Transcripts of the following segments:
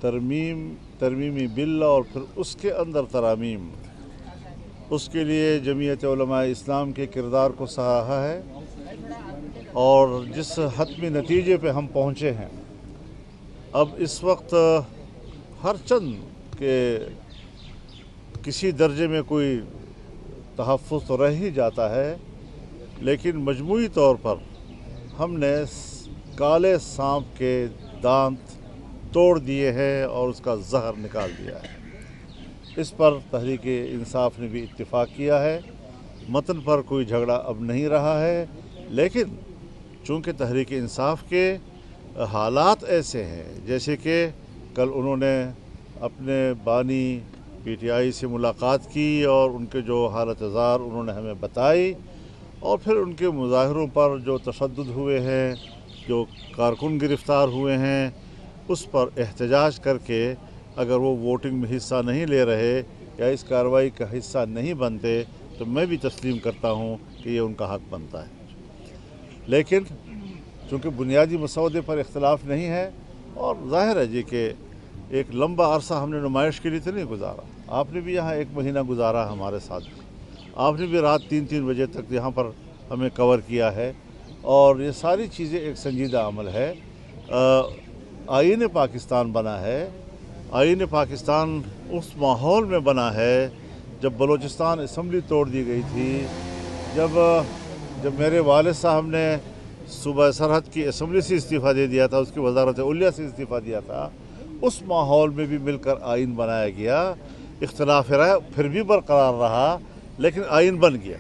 ترمیمی بل اور پھر اس کے اندر ترامیم، اس کے لیے جمعیت علماء اسلام کے کردار کو سراہا ہے، اور جس حتمی نتیجے پہ ہم پہنچے ہیں، اب اس وقت ہر چند کے کسی درجے میں کوئی تحفظ تو رہ ہی جاتا ہے، لیکن مجموعی طور پر ہم نے کالے سانپ کے دانت توڑ دیے ہیں اور اس کا زہر نکال دیا ہے۔ اس پر تحریک انصاف نے بھی اتفاق کیا ہے، متن پر کوئی جھگڑا اب نہیں رہا ہے، لیکن چونکہ تحریک انصاف کے حالات ایسے ہیں، جیسے کہ کل انہوں نے اپنے بانی پی ٹی آئی سے ملاقات کی اور ان کے جو حالت زار انہوں نے ہمیں بتائی، اور پھر ان کے مظاہروں پر جو تشدد ہوئے ہیں، جو کارکن گرفتار ہوئے ہیں، اس پر احتجاج کر کے اگر وہ ووٹنگ میں حصہ نہیں لے رہے یا اس کارروائی کا حصہ نہیں بنتے تو میں بھی تسلیم کرتا ہوں کہ یہ ان کا حق بنتا ہے۔ لیکن چونکہ بنیادی مسودے پر اختلاف نہیں ہے، اور ظاہر ہے جی کہ ایک لمبا عرصہ ہم نے نمائش کے لیے تو نہیں گزارا، آپ نے بھی یہاں 1 مہینہ گزارا ہمارے ساتھ، آپ نے بھی رات 3 بجے تک یہاں پر ہمیں کور کیا ہے، اور یہ ساری چیزیں ایک سنجیدہ عمل ہے۔ آئین پاکستان بنا ہے، آئین پاکستان اس ماحول میں بنا ہے جب بلوچستان اسمبلی توڑ دی گئی تھی، جب میرے والد صاحب نے صوبہ سرحد کی اسمبلی سے استعفیٰ دے دیا تھا، اس کی وزارت علیہ سے استعفیٰ دیا تھا، اس ماحول میں بھی مل کر آئین بنایا گیا۔ اختلاف رائے پھر بھی برقرار رہا، لیکن آئین بن گیا۔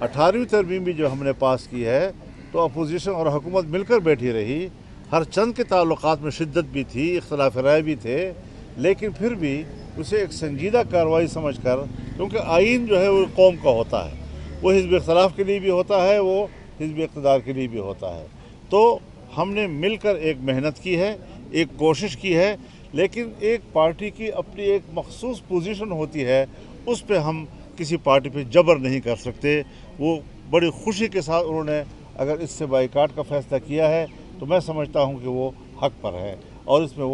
18ویں ترمیم بھی جو ہم نے پاس کی ہے تو اپوزیشن اور حکومت مل کر بیٹھی رہی، ہر چند کے تعلقات میں شدت بھی تھی، اختلاف رائے بھی تھے، لیکن پھر بھی اسے ایک سنجیدہ کارروائی سمجھ کر، کیونکہ آئین جو ہے وہ قوم کا ہوتا ہے، وہ حزب اختلاف کے لیے بھی ہوتا ہے، وہ حزب اقتدار کے لیے بھی ہوتا ہے، تو ہم نے مل کر ایک محنت کی ہے، ایک کوشش کی ہے، لیکن ایک پارٹی کی اپنی ایک مخصوص پوزیشن ہوتی ہے، اس پہ ہم کسی پارٹی پہ جبر نہیں کر سکتے۔ وہ بڑی خوشی کے ساتھ انہوں نے اگر اس سے بائیکاٹ کا فیصلہ کیا ہے تو میں سمجھتا ہوں کہ وہ حق پر ہے، اور اس میں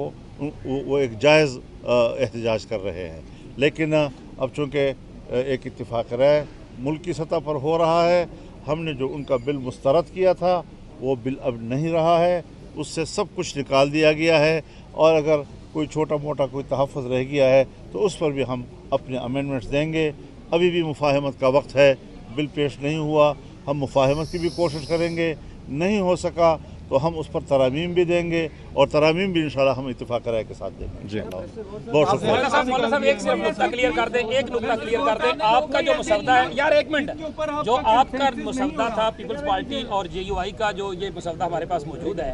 وہ ایک جائز احتجاج کر رہے ہیں، لیکن اب چونکہ ایک اتفاق رائے ملکی سطح پر ہو رہا ہے، ہم نے جو ان کا بل مسترد کیا تھا وہ بل اب نہیں رہا ہے، اس سے سب کچھ نکال دیا گیا ہے، اور اگر کوئی چھوٹا موٹا کوئی تحفظ رہ گیا ہے تو اس پر بھی ہم اپنے امینڈمنٹس دیں گے۔ ابھی بھی مفاہمت کا وقت ہے، بل پیش نہیں ہوا، ہم مفاہمت کی بھی کوشش کریں گے، نہیں ہو سکا تو ہم اس پر ترامیم بھی دیں گے، اور ترامیم بھی انشاءاللہ ہم اتفاق رائے کے ساتھ دیں گے۔ جی بہت شکریہ۔ مولانا صاحب ایک صرف نقطہ کلیئر کر دیں، ایک نقطہ کلیئر کر دیں، آپ کا جو مسودہ ہے، یار ایک منٹ، جو آپ کا مسودہ تھا پیپلز پارٹی اور جے یو آئی کا، جو یہ مسودہ ہمارے پاس موجود ہے،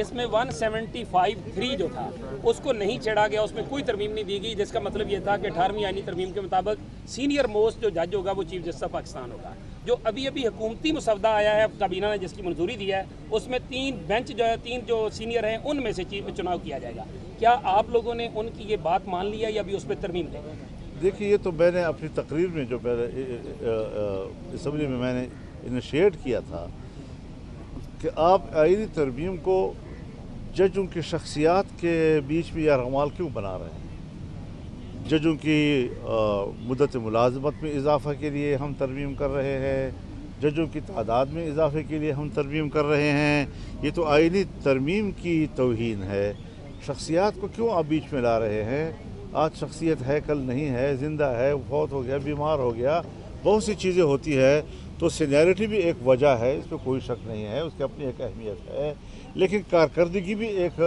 اس میں 175(3) جو تھا اس کو نہیں چھیڑا گیا، اس میں کوئی ترمیم نہیں دی گئی، جس کا مطلب یہ تھا کہ 18ویں آئینی ترمیم کے مطابق سینئر موسٹ جو جج ہوگا وہ چیف جسٹس آف پاکستان ہوگا۔ جو ابھی حکومتی مسودہ آیا ہے کابینہ نے جس کی منظوری دی ہے، اس میں 3 بینچ جو ہے، 3 جو سینئر ہیں ان میں سے چناؤ کیا جائے گا۔ کیا آپ لوگوں نے ان کی یہ بات مان لی ہے یا ابھی اس پہ ترمیم دیں گے؟ دیکھیے، یہ تو میں نے اپنی تقریر میں جو اسمبلی میں نے انیشیٹ کیا تھا کہ آپ آئینی ترمیم کو ججوں کی شخصیات کے بیچ میں یا رغمال کیوں بنا رہے ہیں؟ ججوں کی مدت ملازمت میں اضافہ کے لیے ہم ترمیم کر رہے ہیں، ججوں کی تعداد میں اضافے کے لیے ہم ترمیم کر رہے ہیں، یہ تو آئینی ترمیم کی توہین ہے۔ شخصیات کو کیوں آپ بیچ میں لا رہے ہیں؟ آج شخصیت ہے، کل نہیں ہے، زندہ ہے، فوت ہو گیا، بیمار ہو گیا، بہت سی چیزیں ہوتی ہے، تو سینیرٹی بھی ایک وجہ ہے، اس پہ کوئی شک نہیں ہے، اس کی اپنی ایک اہمیت ہے، لیکن کارکردگی بھی ایک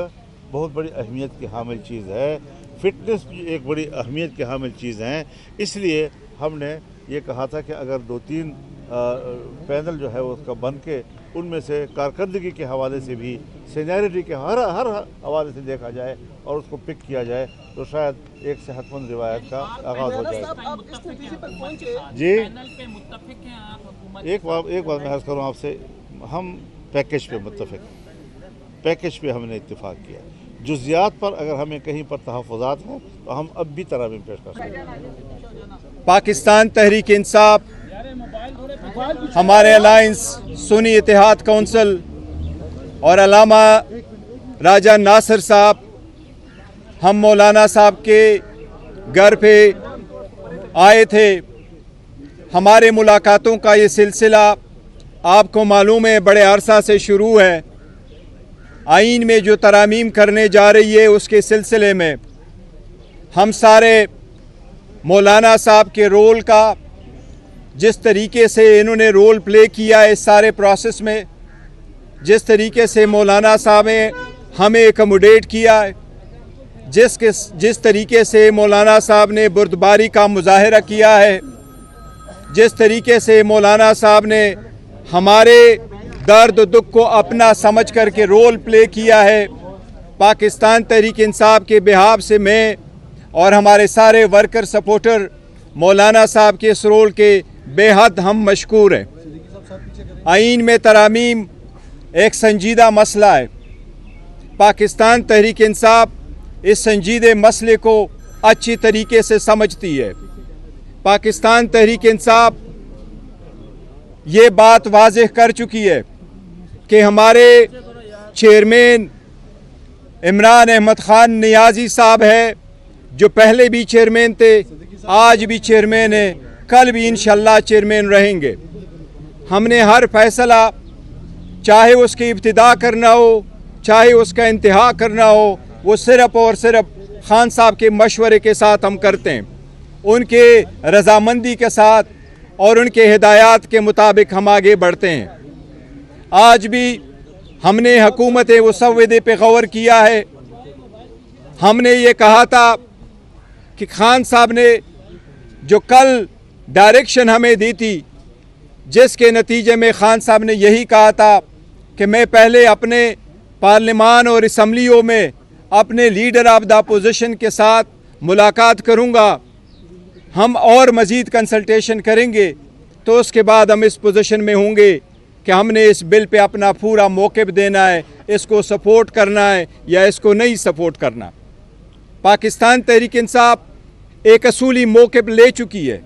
بہت بڑی اہمیت کی حامل چیز ہے، فٹنس بھی ایک بڑی اہمیت کی حامل چیز ہیں۔ اس لیے ہم نے یہ کہا تھا کہ اگر 2-3 پینل جو ہے اس کا بن کے ان میں سے کارکردگی کے حوالے سے بھی، سینیرٹی کے ہر حوالے سے دیکھا جائے اور اس کو پک کیا جائے تو شاید ایک صحت مند روایت کا آغاز ہو جائے۔ جی ایک بات میں عرض کروں آپ سے، ہم پیکج پہ متفق ہیں، پیکج پہ ہم نے اتفاق کیا، جزیات پر اگر ہمیں کہیں پر تحفظات ہیں تو ہم اب بھی ترامیم پیش کر سکتے ہیں۔ پاکستان تحریک انصاف، ہمارے الائنس سنی اتحاد کونسل اور علامہ راجہ ناصر صاحب हम मौलाना साहब के घर पे आए थे। हमारे मुलाकातों का ये सिलसिला आपको मालूम है बड़े अरसा से शुरू है। आइन में जो तरामीम करने जा रही है उसके सिलसिले में हम सारे मौलाना साहब के रोल का, जिस तरीके से इन्होंने रोल प्ले किया है इस सारे प्रोसेस में, जिस तरीके से मौलाना साहब ने हमें एकमोडेट किया है, जिस तरीके से मौलाना साहब ने बुर्दबारी का मुजाहरा किया है, जिस तरीके से मौलाना साहब ने हमारे दर्द दुख को अपना समझ करके रोल प्ले किया है, पाकिस्तान तहरीक इंसाफ के बिहाफ से मैं और हमारे सारे वर्कर सपोर्टर मौलाना साहब के इस रोल के बेहद हम मशकूर हैं। आइन में तरामीम एक संजीदा मसला है। पाकिस्तान तहरीक इंसाफ इस संजीदे मसले को अच्छी तरीके से समझती है। पाकिस्तान तहरीक इंसाफ ये बात वाज़ेह कर चुकी है कि हमारे चेयरमैन इमरान अहमद ख़ान नियाज़ी साहब है, जो पहले भी चेयरमैन थे, आज भी चेयरमैन है, कल भी इंशाअल्लाह चेयरमैन रहेंगे। हमने हर फैसला, चाहे उसकी इब्तिदा करना हो चाहे उसका इंतहा करना हो, वो सिर्फ़ और सिर्फ खान साहब के मशवरे के साथ हम करते हैं, उनके रजामंदी के साथ और उनके हिदायत के मुताबिक हम आगे बढ़ते हैं। आज भी हमने हुकूमत मुसव्वदे पे गौर किया है। हमने ये कहा था कि खान साहब ने जो कल डायरेक्शन हमें दी थी, जिसके नतीजे में खान साहब ने यही कहा था कि मैं पहले अपने पार्लिमान और असम्बलियों में अपने लीडर ऑफ द अपोजिशन के साथ मुलाकात करूंगा, हम और मज़ीद कंसल्टेशन करेंगे, तो उसके बाद हम इस पोजीशन में होंगे कि हमने इस बिल पे अपना पूरा मौक़िफ़ देना है, इसको सपोर्ट करना है या इसको नहीं सपोर्ट करना। पाकिस्तान तहरीक इंसाफ एक असूली मौक़िफ़ ले चुकी है।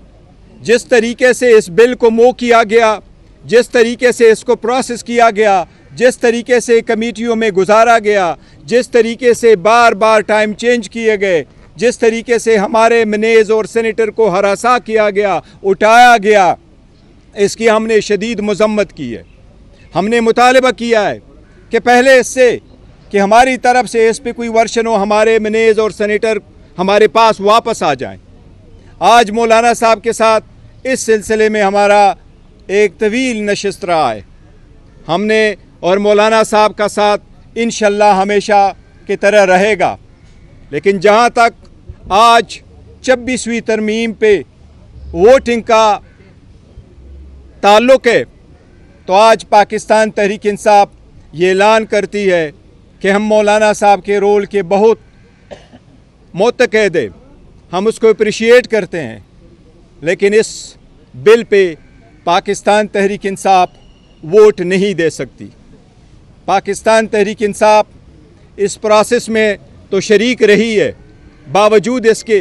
जिस तरीके से इस बिल को मूव किया गया, जिस तरीके से इसको प्रोसेस किया गया, जिस तरीके से कमेटियों में गुजारा गया, जिस तरीके से बार बार टाइम चेंज किए गए, जिस तरीके से हमारे मनेज और सेनेटर को हरासा किया गया, उठाया गया, इसकी हमने शदीद मज़म्मत की है। हमने मुतालबा किया है कि पहले इससे कि हमारी तरफ से इस पर कोई वर्शन हो, हमारे मनेज और सेनेटर हमारे पास वापस आ जाएं। आज मौलाना साहब के साथ इस सिलसिले में हमारा एक तवील नशिस्त रहा है। हमने और मौलाना साहब का साथ इंशाअल्लाह हमेशा की तरह रहेगा। लेकिन जहाँ तक आज 26वीं तरमीम पे वोटिंग का ताल्लुक़ है, तो आज पाकिस्तान तहरीक इंसाफ ये ऐलान करती है कि हम मौलाना साहब के रोल के बहुत मुतक़द हैं, हम उसको अप्रिशिएट करते हैं। लेकिन इस bill pay Pakistan Tehreek Insaf vote नहीं दे सकती। पाकिस्तान तहरीक इंसाफ इस प्रोसेस में तो शरीक रही है, बावजूद इसके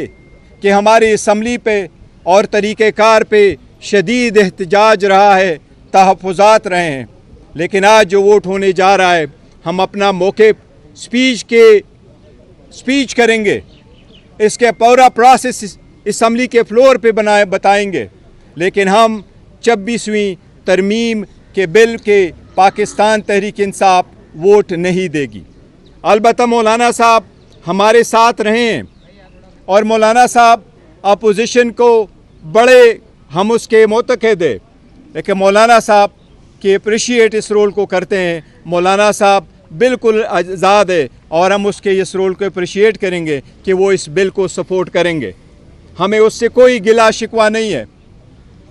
कि हमारी असम्बली पे और तरीक़ेकार पे शदीद एहतजाज रहा है, तहफ़्फ़ुज़ात रहे हैं। लेकिन आज जो वोट होने जा रहा है, हम अपना मौक़िफ़ स्पीच करेंगे, इसके पूरा प्रोसेस असम्बली के फ्लोर पे बताएंगे। लेकिन हम 26वीं तरमीम के बिल के पाकिस्तान तहरीक इंसाफ वोट नहीं देगी। अलबत्ता मौलाना साहब हमारे साथ रहे हैं और मौलाना साहब अपोजिशन को बड़े हम उसके मुतक़द हैं, लेकिन मौलाना साहब के अप्रिशिएट इस रोल को करते हैं। मौलाना साहब बिल्कुल आज़ाद है और हम उसके इस रोल को अप्रिशिएट करेंगे कि वो इस बिल को सपोर्ट करेंगे। हमें उससे कोई गिला शिकवा नहीं है।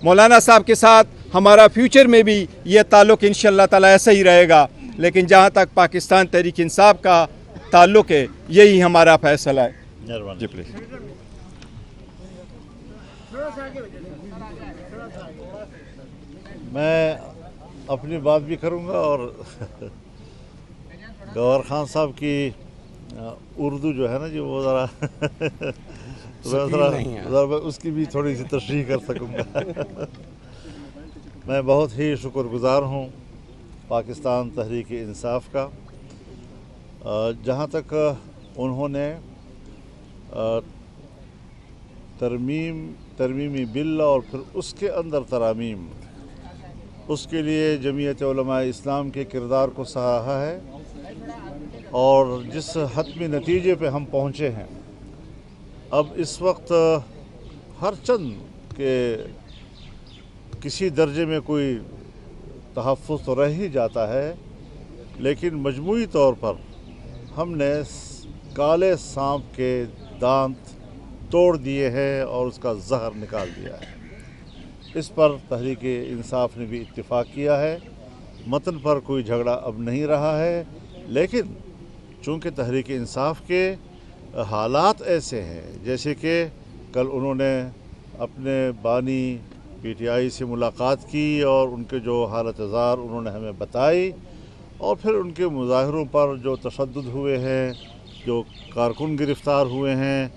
मौलाना साहब के साथ हमारा फ्यूचर में भी ये ताल्लुक़ इंशाअल्लाह ताला ऐसा ही रहेगा। लेकिन जहाँ तक पाकिस्तान तहरीक इंसाफ का ताल्लुक़ है, यही हमारा फ़ैसला है। जी प्लीज़। मैं अपनी बात भी करूँगा और गौहर खान साहब की उर्दू जो है ना, जो वो ज़रा उसकी भी थोड़ी सी तशरीह कर सकूँगा। मैं बहुत ही शुक्रगुज़ार हूँ पाकिस्तान तहरीक इंसाफ का, जहाँ तक उन्होंने ترمیمی بل اور پھر اس کے اندر ترامیم، اس کے لیے جمعیت علماء اسلام کے کردار کو سراہا ہے اور جس حتمی نتیجے پہ ہم پہنچے ہیں، اب اس وقت ہر چند کے کسی درجے میں کوئی تحفظ تو رہ ہی جاتا ہے، لیکن مجموعی طور پر ہم نے کالے سانپ کے دانت توڑ دیے ہیں اور اس کا زہر نکال دیا ہے۔ اس پر تحریک انصاف نے بھی اتفاق کیا ہے، متن پر کوئی جھگڑا اب نہیں رہا ہے، لیکن چونکہ تحریک انصاف کے حالات ایسے ہیں، جیسے کہ کل انہوں نے اپنے بانی پی ٹی آئی سے ملاقات کی اور ان کے جو حالت زار انہوں نے ہمیں بتائی، اور پھر ان کے مظاہروں پر جو تشدد ہوئے ہیں، جو کارکن گرفتار ہوئے ہیں،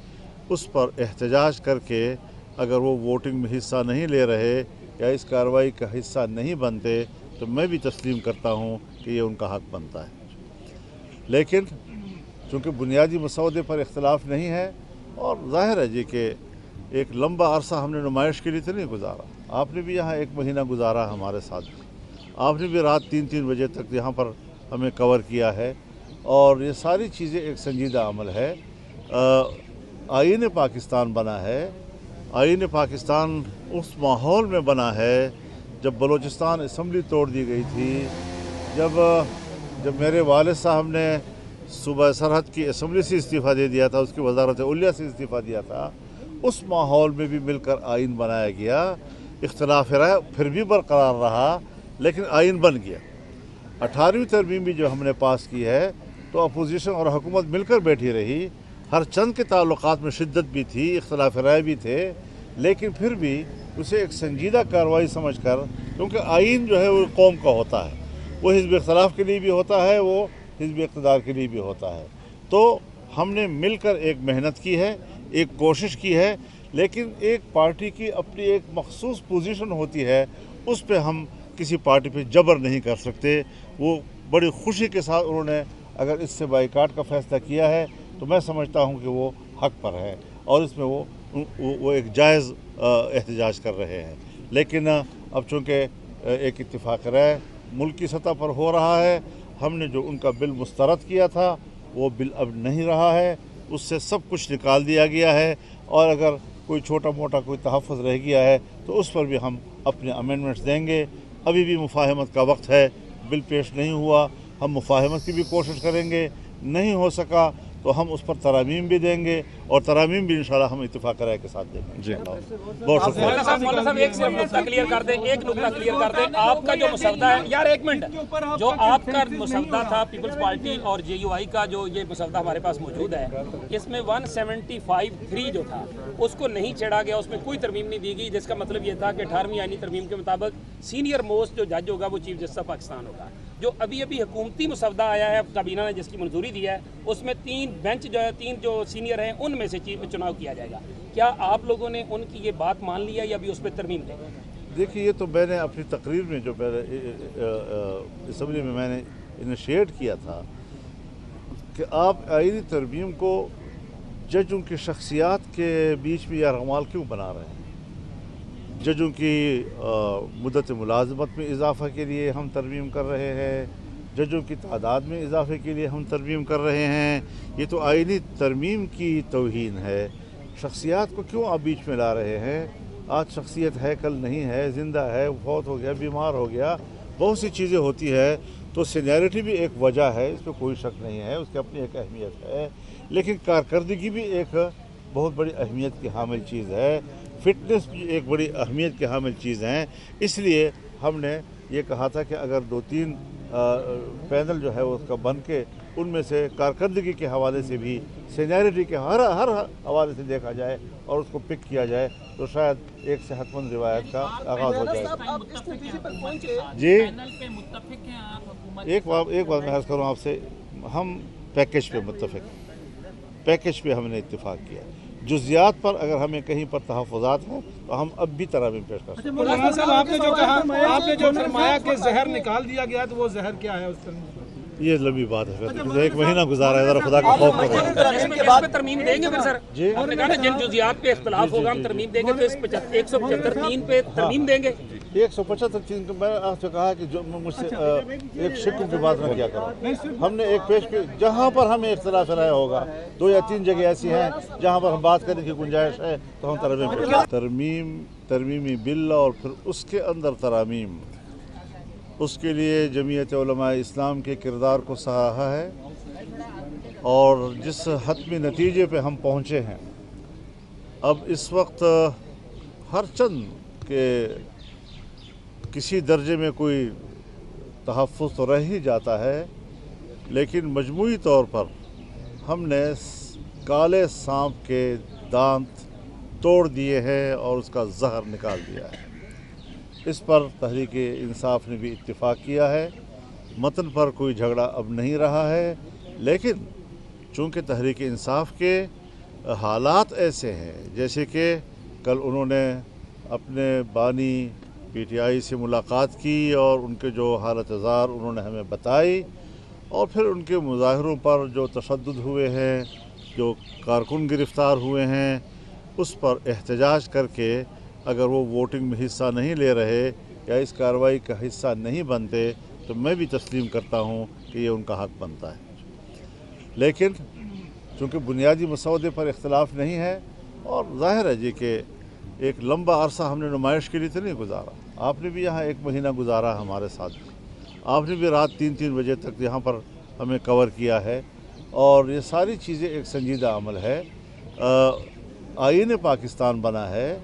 اس پر احتجاج کر کے اگر وہ ووٹنگ میں حصہ نہیں لے رہے یا اس کارروائی کا حصہ نہیں بنتے تو میں بھی تسلیم کرتا ہوں کہ یہ ان کا حق بنتا ہے، لیکن چونکہ بنیادی مسودے پر اختلاف نہیں ہے، اور ظاہر ہے جی کہ ایک لمبا عرصہ ہم نے نمائش کے لیے تو نہیں گزارا، آپ نے بھی یہاں 1 مہینہ گزارا ہمارے ساتھ، آپ نے بھی رات 3 بجے تک یہاں پر ہمیں کور کیا ہے، اور یہ ساری چیزیں ایک سنجیدہ عمل ہے۔ آئین پاکستان بنا ہے، آئین پاکستان اس ماحول میں بنا ہے جب بلوچستان اسمبلی توڑ دی گئی تھی، جب میرے والد صاحب نے صوبہ سرحد کی اسمبلی سے استعفیٰ دے دیا تھا، اس کی وزارت علیہ سے استعفیٰ دیا تھا، اس ماحول میں بھی مل کر آئین بنایا گیا، اختلاف رائے پھر بھی برقرار رہا لیکن آئین بن گیا۔ 18ویں ترمیم بھی جو ہم نے پاس کی ہے تو اپوزیشن اور حکومت مل کر بیٹھی رہی، ہر چند کے تعلقات میں شدت بھی تھی، اختلاف رائے بھی تھے، لیکن پھر بھی اسے ایک سنجیدہ کارروائی سمجھ کر، کیونکہ آئین جو ہے وہ قوم کا ہوتا ہے، وہ حزب اختلاف کے لیے بھی ہوتا ہے، وہ حزب اقتدار کے لیے بھی ہوتا ہے، تو ہم نے مل کر ایک محنت کی ہے، ایک کوشش کی ہے، لیکن ایک پارٹی کی اپنی ایک مخصوص پوزیشن ہوتی ہے، اس پہ ہم کسی پارٹی پہ جبر نہیں کر سکتے۔ وہ بڑی خوشی کے ساتھ انہوں نے اگر اس سے بائیکاٹ کا فیصلہ کیا ہے تو میں سمجھتا ہوں کہ وہ حق پر ہے اور اس میں وہ ایک جائز احتجاج کر رہے ہیں، لیکن اب چونکہ ایک اتفاق رائے ملکی سطح پر ہو رہا ہے، ہم نے جو ان کا بل مسترد کیا تھا وہ بل اب نہیں رہا ہے، اس سے سب کچھ نکال دیا گیا ہے، اور اگر کوئی چھوٹا موٹا کوئی تحفظ رہ گیا ہے تو اس پر بھی ہم اپنے امینڈمنٹس دیں گے۔ ابھی بھی مفاہمت کا وقت ہے، بل پیش نہیں ہوا، ہم مفاہمت کی بھی کوشش کریں گے، نہیں ہو سکا تو ہم اس پر ترامیم بھی دیں گے، اور ترامیم بھی انشاءاللہ ہم اتفاق رائے کے ساتھ دیں گے۔ جی بہت شکریہ۔ مولانا صاحب ایک صرف نقطہ کلیئر کر دیں، ایک نقطہ کلیئر کر دیں، آپ کا جو مسودہ ہے، یار 1 منٹ، جو آپ کا مسودہ تھا پیپلز پارٹی اور جے یو آئی کا جو یہ مسودہ ہمارے پاس موجود ہے، اس میں 175(3) جو تھا اس کو نہیں چھیڑا گیا، اس میں کوئی ترمیم نہیں دی گئی، جس کا مطلب یہ تھا کہ 18ویں آئینی ترمیم کے مطابق سینئر موسٹ جو جج ہوگا وہ چیف جسٹس آف پاکستان ہوگا۔ جو ابھی حکومتی مسودہ آیا ہے کابینہ نے جس کی منظوری دی ہے، اس میں 3 بینچ جو ہے، 3 جو سینئر ہیں ان میں سے چناؤ کیا جائے گا، کیا آپ لوگوں نے ان کی یہ بات مان لی ہے یا ابھی اس پہ ترمیم دیں گے؟ دیکھیے، یہ تو میں نے اپنی تقریر میں جو اسمبلی میں میں نے انیشیٹ کیا تھا کہ آپ آئینی ترمیم کو ججوں کی شخصیات کے بیچ میں یرغمال کیوں بنا رہے ہیں؟ ججوں کی مدت ملازمت میں اضافہ کے لیے ہم ترمیم کر رہے ہیں، ججوں کی تعداد میں اضافے کے لیے ہم ترمیم کر رہے ہیں، یہ تو آئینی ترمیم کی توہین ہے۔ شخصیات کو کیوں آپ بیچ میں لا رہے ہیں؟ آج شخصیت ہے، کل نہیں ہے، زندہ ہے، فوت ہو گیا، بیمار ہو گیا، بہت سی چیزیں ہوتی ہے، تو سینیئرٹی بھی ایک وجہ ہے، اس پہ کوئی شک نہیں ہے، اس کی اپنی ایک اہمیت ہے، لیکن کارکردگی بھی ایک بہت بڑی اہمیت کی حامل چیز ہے، فٹنس بھی ایک بڑی اہمیت کی حامل چیز ہیں۔ اس لیے ہم نے یہ کہا تھا کہ اگر 2-3 پینل جو ہے اس کا بن کے ان میں سے کارکردگی کے حوالے سے بھی سینیئرٹی کے ہر حوالے سے دیکھا جائے اور اس کو پک کیا جائے تو شاید ایک صحت مند روایت کا آغاز ہو جائے۔ جی ایک بات میں عرض کروں آپ سے، ہم پیکج پہ متفق ہیں، پیکج پہ ہم نے اتفاق کیا، جزیات پر اگر ہمیں کہیں پر تحفظات ہیں تو ہم اب بھی ترامیم پیش کر سکتے ہیں۔ مولانا صاحب آپ نے جو کہا، آپ نے جو فرمایا کہ زہر نکال دیا گیا تو وہ زہر کیا ہے اس یہ لمبی بات ہے، پھر 1 مہینہ گزارا ہے، ذرا خدا کا خوف کرو۔ اس پہ ترمیم دیں گے پھر سر؟ آپ نے کہا نا جن جزیات پہ اختلاف ہوگا ہم ترمیم دیں گے، تو اس 175(3) پہ ترمیم دیں گے؟ 175(3) میں نے آپ سے کہا کہ جو مجھ سے ایک شکل کی بات نہ کیا کرو۔ ہم نے ایک پیش جہاں پر ہمیں اختلاف رائے ہوگا، 2 یا 3 جگہ ایسی ہیں جہاں پر ہم بات کرنے کی گنجائش ہے تو ہم ترمیمی بل اور پھر اس کے اندر ترامیم، اس کے لیے جمعیت علماء اسلام کے کردار کو سراہا ہے، اور جس حتمی نتیجے پہ ہم پہنچے ہیں، اب اس وقت ہر چند کہ کسی درجے میں کوئی تحفظ تو رہ ہی جاتا ہے، لیکن مجموعی طور پر ہم نے کالے سانپ کے دانت توڑ دیے ہیں اور اس کا زہر نکال دیا ہے۔ اس پر تحریک انصاف نے بھی اتفاق کیا ہے، متن پر کوئی جھگڑا اب نہیں رہا ہے، لیکن چونکہ تحریک انصاف کے حالات ایسے ہیں، جیسے کہ کل انہوں نے اپنے بانی پی ٹی آئی سے ملاقات کی اور ان کے جو حالت زار انہوں نے ہمیں بتائی، اور پھر ان کے مظاہروں پر جو تشدد ہوئے ہیں، جو کارکن گرفتار ہوئے ہیں، اس پر احتجاج کر کے اگر وہ ووٹنگ میں حصہ نہیں لے رہے یا اس کارروائی کا حصہ نہیں بنتے تو میں بھی تسلیم کرتا ہوں کہ یہ ان کا حق بنتا ہے، لیکن چونکہ بنیادی مسودے پر اختلاف نہیں ہے، اور ظاہر ہے جی کہ ایک لمبا عرصہ ہم نے نمائش کے لیے تو نہیں گزارا، آپ نے بھی یہاں 1 مہینہ گزارا ہمارے ساتھ، آپ نے بھی رات 3 بجے تک یہاں پر ہمیں کور کیا ہے، اور یہ ساری چیزیں ایک سنجیدہ عمل ہے۔ آئین پاکستان بنا ہے،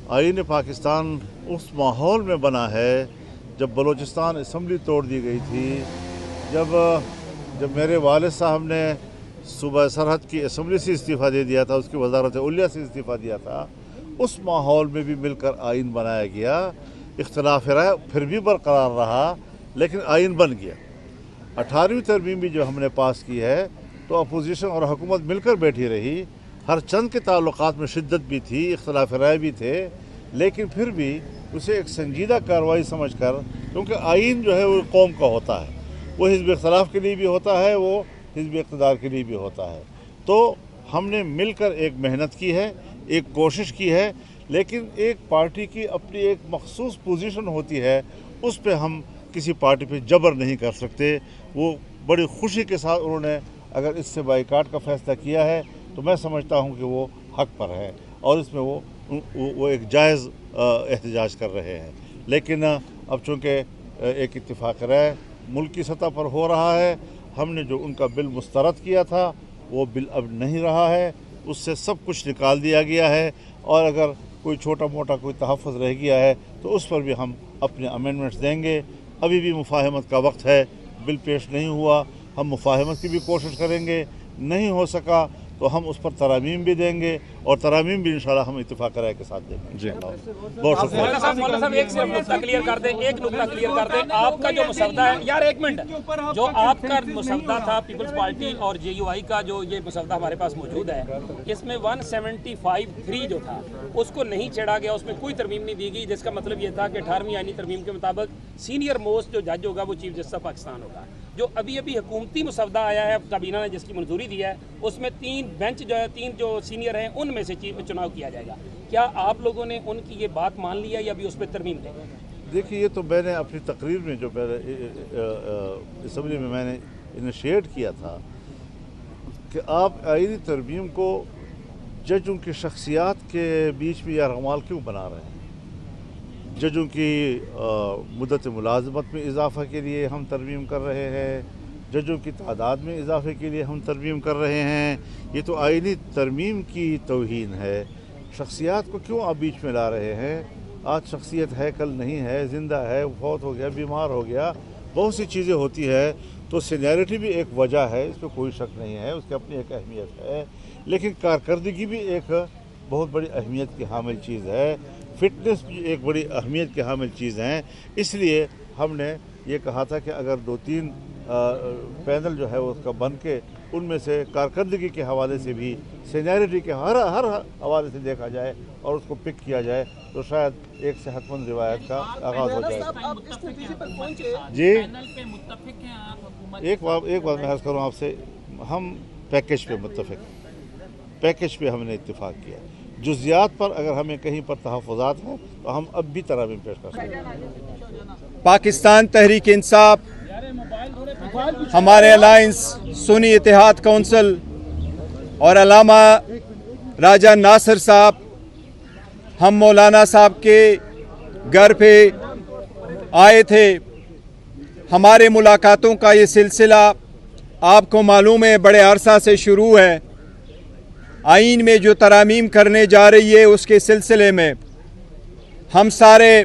آئین پاکستان اس ماحول میں بنا ہے جب بلوچستان اسمبلی توڑ دی گئی تھی، جب میرے والد صاحب نے صوبہ سرحد کی اسمبلی سے استعفیٰ دے دیا تھا، اس کی وزارت علیہ سے استعفیٰ دیا تھا، اس ماحول میں بھی مل کر آئین بنایا گیا، اختلاف رائے پھر بھی برقرار رہا لیکن آئین بن گیا۔ 18ویں ترمیم بھی جو ہم نے پاس کی ہے تو اپوزیشن اور حکومت مل کر بیٹھی رہی، ہر چند کے تعلقات میں شدت بھی تھی، اختلاف رائے بھی تھے، لیکن پھر بھی اسے ایک سنجیدہ کارروائی سمجھ کر، کیونکہ آئین جو ہے وہ قوم کا ہوتا ہے، وہ حزب اختلاف کے لیے بھی ہوتا ہے، وہ حزب اقتدار کے لیے بھی ہوتا ہے، تو ہم نے مل کر ایک محنت کی ہے، ایک کوشش کی ہے، لیکن ایک پارٹی کی اپنی ایک مخصوص پوزیشن ہوتی ہے، اس پہ ہم کسی پارٹی پہ جبر نہیں کر سکتے۔ وہ بڑی خوشی کے ساتھ انہوں نے اگر اس سے بائیکاٹ کا فیصلہ کیا ہے تو میں سمجھتا ہوں کہ وہ حق پر ہے، اور اس میں وہ ایک جائز احتجاج کر رہے ہیں، لیکن اب چونکہ ایک اتفاق رائے ملکی سطح پر ہو رہا ہے، ہم نے جو ان کا بل مسترد کیا تھا وہ بل اب نہیں رہا ہے، اس سے سب کچھ نکال دیا گیا ہے، اور اگر کوئی چھوٹا موٹا کوئی تحفظ رہ گیا ہے تو اس پر بھی ہم اپنے امینڈمنٹس دیں گے۔ ابھی بھی مفاہمت کا وقت ہے، بل پیش نہیں ہوا، ہم مفاہمت کی بھی کوشش کریں گے، نہیں ہو سکا تو ہم اس پر ترامیم بھی دیں گے، اور ترامیم بھی انشاءاللہ ہم اتفاق رائے کے ساتھ دیں گے۔ جی بہت شکریہ۔ مولانا صاحب ایک صرف نقطہ کلیئر کر دیں، ایک نقطہ کلیئر کر دیں، آپ کا جو مسودہ ہے، یار 1 منٹ، جو آپ کا مسودہ تھا پیپلز پارٹی اور JUI کا جو یہ مسودہ ہمارے پاس موجود ہے، اس میں 175(3) جو تھا اس کو نہیں چھیڑا گیا، اس میں کوئی ترمیم نہیں دی گئی، جس کا مطلب یہ تھا کہ 18ویں آئینی ترمیم کے مطابق سینئر موسٹ جو جج ہوگا وہ چیف جسٹس آف پاکستان ہوگا۔ جو ابھی حکومتی مسودہ آیا ہے کابینہ نے جس کی منظوری دی ہے، اس میں 3 بینچ جو ہے، 3 جو سینئر ہیں ان میں سے چیف چناؤ کیا جائے گا، کیا آپ لوگوں نے ان کی یہ بات مان لی ہے یا ابھی اس پہ ترمیم دیں گے؟ دیکھیے، یہ تو میں نے اپنی تقریر میں جو اسمبلی میں میں نے انیشیٹ کیا تھا کہ آپ آئینی ترمیم کو ججوں کی شخصیات کے بیچ میں یرغمال کیوں بنا رہے ہیں؟ ججوں کی مدت ملازمت میں اضافہ کے لیے ہم ترمیم کر رہے ہیں، ججوں کی تعداد میں اضافے کے لیے ہم ترمیم کر رہے ہیں، یہ تو آئینی ترمیم کی توہین ہے۔ شخصیات کو کیوں آپ بیچ میں لا رہے ہیں؟ آج شخصیت ہے، کل نہیں ہے، زندہ ہے، فوت ہو گیا، بیمار ہو گیا، بہت سی چیزیں ہوتی ہے، تو سینیرٹی بھی ایک وجہ ہے، اس پہ کوئی شک نہیں ہے، اس کی اپنی ایک اہمیت ہے، لیکن کارکردگی بھی ایک بہت بڑی اہمیت کی حامل چیز ہے، فٹنس بھی ایک بڑی اہمیت کی حامل چیز ہیں۔ اس لیے ہم نے یہ کہا تھا کہ اگر 2-3 پینل جو ہے وہ اس کا بن کے उनमें से कारकर्दगी के हवाले से भी, सीनियरिटी के हर हवाले से देखा जाए और उसको पिक किया जाए तो शायद एक सेहतमंद रिवायत का आगाज़ हो जाए। जी, एक बात मैं अर्ज़ करूँ आपसे, हम पैकेज पे मुत्तफ़िक, पैकेज पे हमने इत्तेफाक किया। जुज़ियात पर अगर हमें कहीं पर तहफ़्फ़ुज़ात हैं तो हम अब भी तरामीम पेश कर सकते हैं। पाकिस्तान तहरीक इंसाफ, हमारे अलायंस सुन्नी इत्तेहाद कौंसिल और अल्लामा राजा नासिर साहब, हम मौलाना साहब के घर पे आए थे। हमारे मुलाकातों का ये सिलसिला आपको मालूम है बड़े अरसा से शुरू है। आइन में जो तरामीम करने जा रही है उसके सिलसिले में हम सारे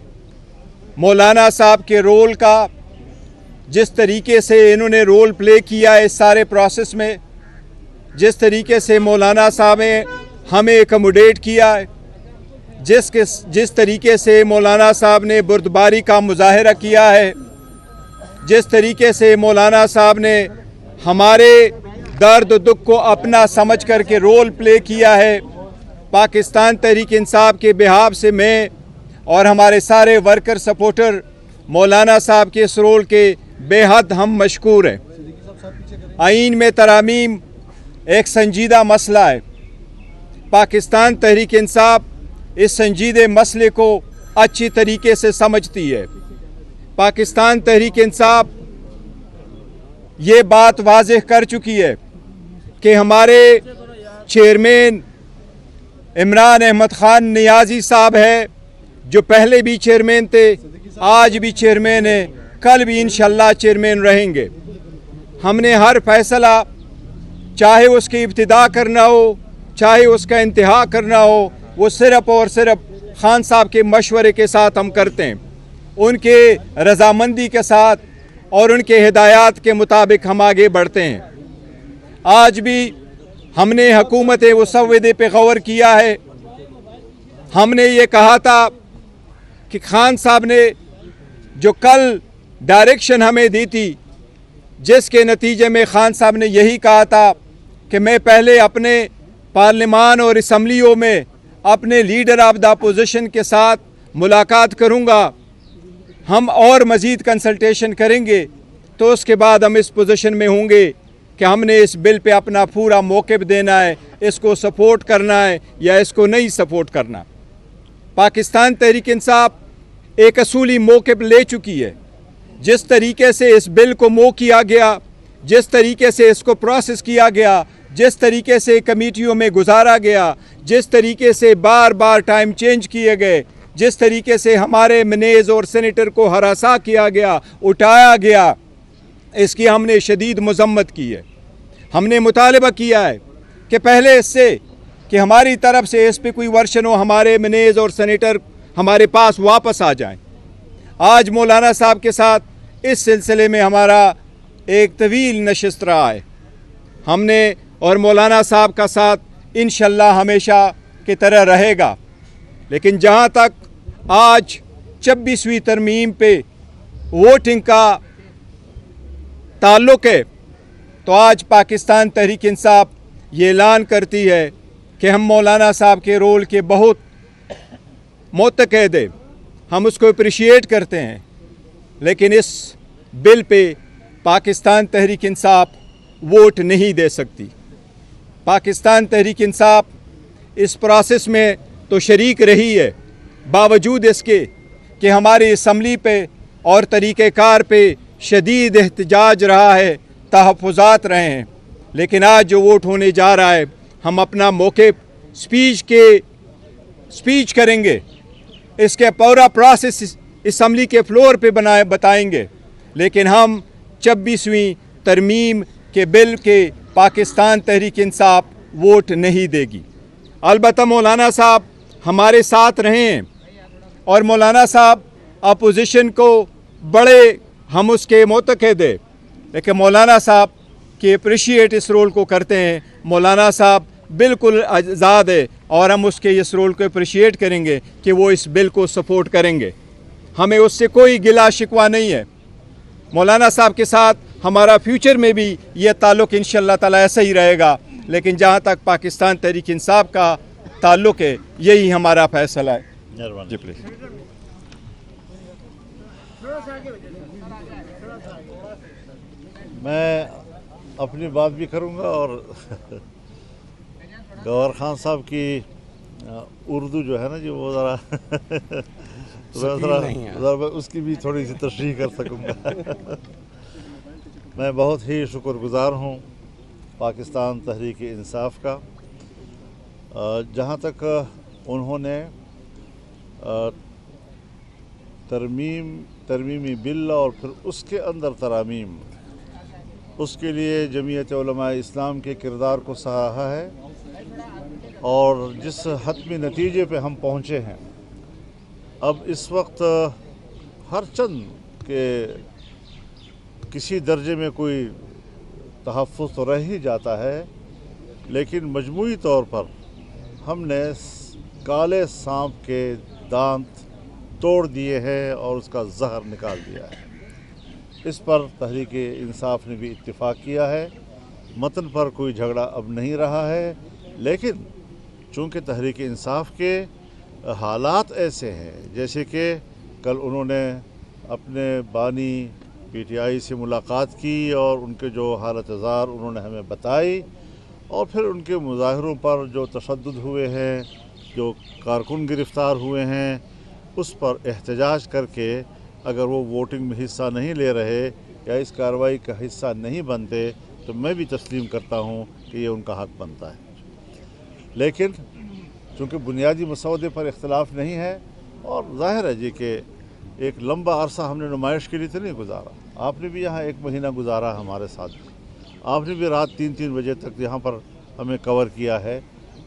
मौलाना साहब के रोल का, जिस तरीके से इन्होंने रोल प्ले किया है इस सारे प्रोसेस में, जिस तरीके से मौलाना साहब ने हमें एकमोडेट किया है, जिस तरीके से मौलाना साहब ने बुर्दबारी का मुजाहरा किया है, जिस तरीके से मौलाना साहब ने हमारे दर्द दुख को अपना समझ करके रोल प्ले किया है, पाकिस्तान तहरीक इंसाफ के बिहाफ से मैं और हमारे सारे वर्कर सपोर्टर मौलाना साहब के इस रोल के बेहद हम मशकूर हैं। आइन में तरामीम एक संजीदा मसला है। पाकिस्तान तहरीक इंसाफ इस संजीदे मसले को अच्छी तरीके से समझती है। पाकिस्तान तहरीक इंसाफ ये बात वाज़ेह कर चुकी है कि हमारे चेयरमैन इमरान अहमद ख़ान नियाज़ी साहब है, जो पहले भी चेयरमैन थे, आज भी चेयरमैन है, कल भी इंशाअल्लाह चेयरमैन रहेंगे। हमने हर फैसला, चाहे उसकी इब्तिदा करना हो चाहे उसका इंतहा करना हो, वो सिर्फ़ और सिर्फ खान साहब के मशवरे के साथ हम करते हैं, उनके रजामंदी के साथ और उनके हिदायत के मुताबिक हम आगे बढ़ते हैं। आज भी हमने हुकूमत मुसव्वदे पे गौर किया है। हमने ये कहा था कि खान साहब ने जो कल डायरेक्शन हमें दी थी, जिसके नतीजे में खान साहब ने यही कहा था कि मैं पहले अपने पार्लिमान और असम्बलियों में अपने लीडर ऑफ द अपोजिशन के साथ मुलाकात करूंगा, हम और मज़ीद कंसल्टेशन करेंगे, तो उसके बाद हम इस पोजीशन में होंगे कि हमने इस बिल पे अपना पूरा मौक़िफ़ देना है, इसको सपोर्ट करना है या इसको नहीं सपोर्ट करना। पाकिस्तान तहरीक इंसाफ एक असूली मौक़िफ़ ले चुकी है। जिस तरीके से इस बिल को मूव किया गया, जिस तरीके से इसको प्रोसेस किया गया, जिस तरीके से कमेटियों में गुजारा गया, जिस तरीके से बार बार टाइम चेंज किए गए, जिस तरीके से हमारे मनेज़ और सेनेटर को हरासा किया गया, उठाया गया, इसकी हमने शदीद मज़म्मत की है। हमने मुतालबा किया है कि पहले इससे कि हमारी तरफ से इस पर कोई वर्शन हो, हमारे मनेज़ और सेनेटर हमारे पास वापस आ जाएं। आज मौलाना साहब के साथ इस सिलसिले में हमारा एक तवील नशिस्त रहा है। हमने और मौलाना साहब का साथ इंशाअल्लाह हमेशा की तरह रहेगा। लेकिन जहाँ तक आज 26वीं तरमीम पे वोटिंग का ताल्लुक़ है, तो आज पाकिस्तान तहरीक इंसाफ ये ऐलान करती है कि हम मौलाना साहब के रोल के बहुत मुतक़द हैं, हम उसको अप्रिशिएट करते हैं। लेकिन इस bill pay Pakistan Tehreek Insaf vote नहीं दे सकती। पाकिस्तान तहरीक इंसाफ इस प्रोसेस में तो शरीक रही है, बावजूद इसके कि हमारी असम्बली पे और तरीक़ेकार पे शदीद एहतजाज रहा है, तहफ़्फ़ुज़ात रहे हैं। लेकिन आज जो वोट होने जा रहा है, हम अपना मौक़िफ़ स्पीच करेंगे, इसके पूरा प्रोसेस असम्बली के फ्लोर पे बताएंगे। लेकिन हम 26वीं तरमीम के बिल के पाकिस्तान तहरीक इंसाफ वोट नहीं देगी। अलबत्ता मौलाना साहब हमारे साथ रहे हैं और मौलाना साहब अपोजिशन को बड़े हम उसके मुतक़द हैं, लेकिन मौलाना साहब के अप्रिशिएट इस रोल को करते हैं। मौलाना साहब बिल्कुल आज़ाद है और हम उसके इस रोल को अप्रिशिएट करेंगे कि वो इस बिल को सपोर्ट करेंगे। हमें उससे कोई गिला शिकवा नहीं है। मौलाना साहब के साथ हमारा फ्यूचर में भी ये ताल्लुक़ इंशाअल्लाह ताला ऐसा ही रहेगा। लेकिन जहाँ तक पाकिस्तान तहरीक इंसाफ का ताल्लुक़ है, यही हमारा फैसला है। मेहरबानी। जी प्लीज़। मैं अपनी बात भी करूंगा और गौहर खान साहब की उर्दू जो है ना जी, वो ज़रा उसकी भी थोड़ी सी तशरीह कर सकूंगा। मैं बहुत ही शुक्रगुज़ार हूँ पाकिस्तान तहरीक इंसाफ का, जहाँ तक उन्होंने तरमीमी बिल और फिर उसके अंदर तरामीम, उसके लिए जमीयत उलमा इस्लाम के किरदार को सराहा है और जिस हतमी नतीजे पे हम पहुँचे हैं। अब इस वक्त हर चंद के किसी दर्जे में कोई तहफ़्फ़ुज़ तो रह ही जाता है, लेकिन मजमूई तौर पर हमने काले सांप के दांत तोड़ दिए हैं और उसका जहर निकाल दिया है। इस पर तहरीक इंसाफ ने भी इत्तिफाक किया है। मतन पर कोई झगड़ा अब नहीं रहा है, लेकिन चूँकि तहरीक इंसाफ के हालात ऐसे हैं, जैसे कि कल उन्होंने अपने बानी PTI से मुलाकात की और उनके जो हालत ज़ार उन्होंने हमें बताई, और फिर उनके मुज़ाहिरों पर जो तशद्दुद हुए हैं, जो कारकुन गिरफ़्तार हुए हैं, उस पर एहतजाज करके अगर वो वोटिंग में हिस्सा नहीं ले रहे या इस कार्रवाई का हिस्सा नहीं बनते, तो मैं भी तस्लीम करता हूँ कि ये उनका हक़ बनता है। लेकिन चूँकि बुनियादी मसौदे पर इख्तलाफ नहीं है, और ज़ाहिर है जी कि एक लंबा अरसा हमने नुमाइश के लिए तो नहीं गुजारा। आपने भी यहाँ 1 महीना गुजारा हमारे साथ, आपने भी रात 3-3 बजे तक यहाँ पर हमें कवर किया है,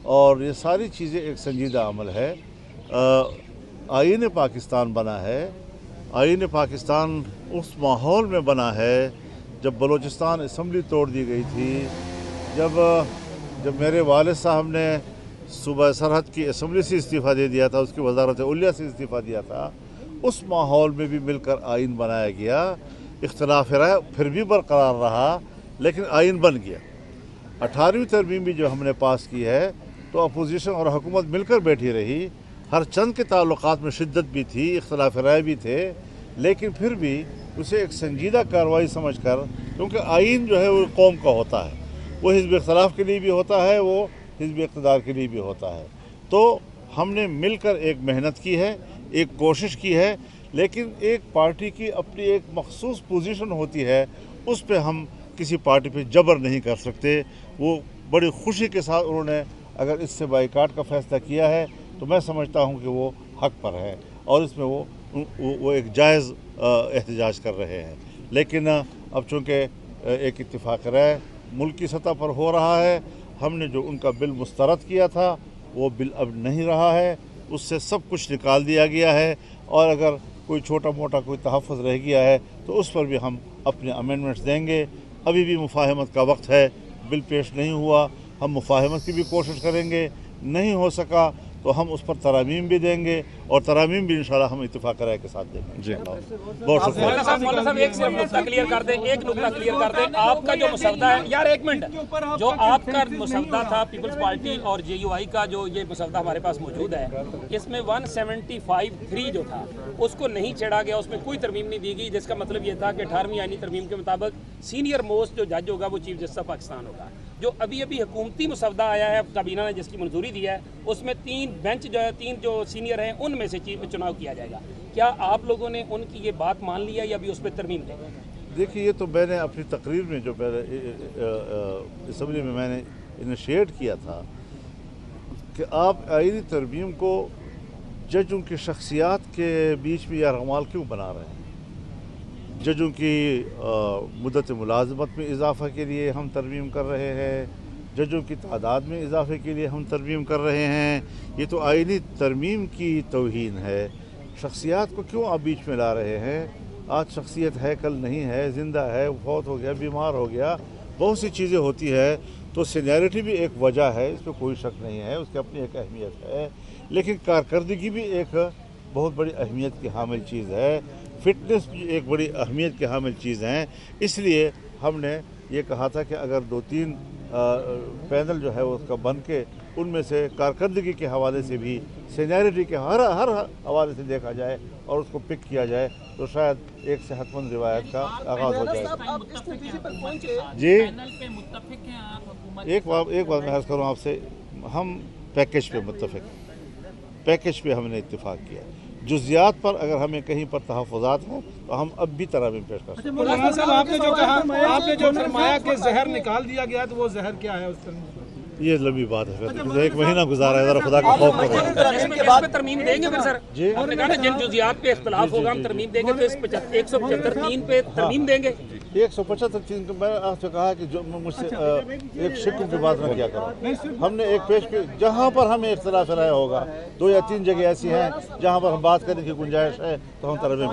और ये सारी चीज़ें एक संजीदा अमल है। आईन पाकिस्तान बना है, आईन पाकिस्तान उस माहौल में बना है जब बलूचिस्तान असम्बली तोड़ दी गई थी, जब मेरे वालिद साहब ने सूबा सरहद की असम्बली से इस्तीफ़ा दे दिया था, उसकी वजारत उलिया से इस्तीफ़ा दिया था, उस माहौल में भी मिलकर आइन बनाया गया। इख्तिलाफ राय फिर भी बरकरार रहा, लेकिन आइन बन गया। 18वीं तरमीम भी जो हमने पास की है, तो अपोजिशन और हुकूमत मिलकर बैठी रही। हर चंद के ताल्लुकात में शिद्दत भी थी, इख्तिलाफ राय भी थे, लेकिन फिर भी उसे एक संजीदा कार्रवाई समझकर, क्योंकि आइन जो है वो कौम का होता है, वो हिज़्ब इख्तिलाफ के लिए भी होता है, वो हिज़्ब इक़्तिदार के लिए भी होता है। तो हमने मिलकर एक मेहनत की है, एक कोशिश की है, लेकिन एक पार्टी की अपनी एक मखसूस पोजीशन होती है, उस पर हम किसी पार्टी पे जबर नहीं कर सकते। वो बड़ी खुशी के साथ उन्होंने अगर इससे बाइकाट का फ़ैसला किया है, तो मैं समझता हूँ कि वो हक़ पर है और इसमें वो एक जायज़ एहतजाज कर रहे हैं। लेकिन अब चूँकि एक इत्तिफाक राय मुल्क की सतह पर हो रहा है, हमने जो उनका बिल मुस्तरद किया था, वो बिल अब नहीं रहा है, उससे सब कुछ निकाल दिया गया है, और अगर कोई छोटा मोटा कोई तहफ़्फ़ुज़ रह गया है तो उस पर भी हम अपने अमेंडमेंट्स देंगे। अभी भी मुफाहमत का वक्त है, बिल पेश नहीं हुआ, हम मुफाहमत की भी कोशिश करेंगे, नहीं हो सका तो हम उस पर तरामीम भी देंगे, और तरामीम भी इंशाल्लाह हम इत्तिफाक राय के साथ देंगे। जी बहुत शुक्रिया। मौलाना साहब एक सिर्फ नुक्ता क्लियर कर दें, एक नुक्ता क्लियर कर दें। आपका जो मसवदा है, यार 1 मिनट, जो आपका मसवदा था पीपल्स पार्टी और JUI का, जो ये मसवदा हमारे पास मौजूद है, इसमें 175(3) जो था उसको नहीं छेड़ा गया, उसमें कोई तरमीम नहीं दी गई, जिसका मतलब ये था कि 18वीं आईनी तरमीम के मुताबिक सीनियर मोस्ट जो जज होगा वो चीफ जस्टिस ऑफ पाकिस्तान होगा। जो अभी अभी हुकूमती मसवदा आया है, काबीना ने जिसकी मंजूरी दी है, उसमें 3 बेंच जो है, 3 जो सीनियर हैं, उनमें से चीफ चुनाव किया जाएगा। क्या आप लोगों ने उनकी ये बात मान ली है या अभी उस पर तरमीम देंगे? देखिए, ये तो मैंने अपनी तकरीर में जो मैंने असम्बली में मैंने इनिशिएट किया था कि आप आईनी तरमीम को जजों की शख्सियात के बीच में या रमाल क्यों बना रहे हैं। जजों की मुद्दत मुलाजमत में इजाफ़ा के लिए हम तरमीम कर रहे हैं, जजों की तादाद में इजाफे के लिए हम तरमीम कर रहे हैं। ये तो आईनी तरमीम की तौहीन है। शख्सियात को क्यों आप बीच में ला रहे हैं? आज शख्सियत है, कल नहीं है, ज़िंदा है, फौत हो गया, बीमार हो गया, बहुत सी चीज़ें होती है। तो सीनियरिटी भी एक वजह है, इस पर कोई शक नहीं है, उसकी अपनी एक अहमियत है, लेकिन कारकर्दगी भी एक बहुत बड़ी अहमियत की हामिल चीज़ है, फिटनेस भी एक बड़ी अहमियत की हामिल चीज़ हैं। इसलिए हमने ये कहा था कि अगर 2-3 पैनल जो है उसका बन के उनमें से कारकर्दगी के हवाले से भी, सीनियरिटी के हर हवाले से देखा जाए और उसको पिक किया जाए तो शायद एक सेहतमंद रिवायत का आगाज़ हो जाए। जी, एक बात मैं अर्ज़ करूँ आपसे, हम पैकेज पे मुत्तफ़िक, पैकेज पे हमने इत्तेफाक किया। जुज़ियात पर अगर हमें कहीं पर तहफ़्फ़ुज़ात हैं तो हम अब भी तरामीम पेश कर सकते हैं। मौलाना साहब, आपने जो कहा, आपने जो फरमाया कि जहर निकाल दिया गया, तो वो जहर क्या है उस तरह? ये लंबी बात है, फिर 1 महीना गुजारा है, ज़रा खुदा का खौफ करो। इसमें तरमीम देंगे फिर सर? जी, आपने कहा ना जिन जुज़ियात पे इख्तिलाफ होगा हम तरमीम देंगे, तो इस 175(3) पे तरमीम देंगे। 175(3) को मैंने आपसे कहा कि जो मुझसे एक शिक्ल की बात न किया करो। हमने एक पेश की, जहाँ पर हमें इख्तिलाफ राय होगा, 2 या 3 जगह ऐसी हैं जहाँ पर हम बात करने की गुंजाइश है तो हम तरमीम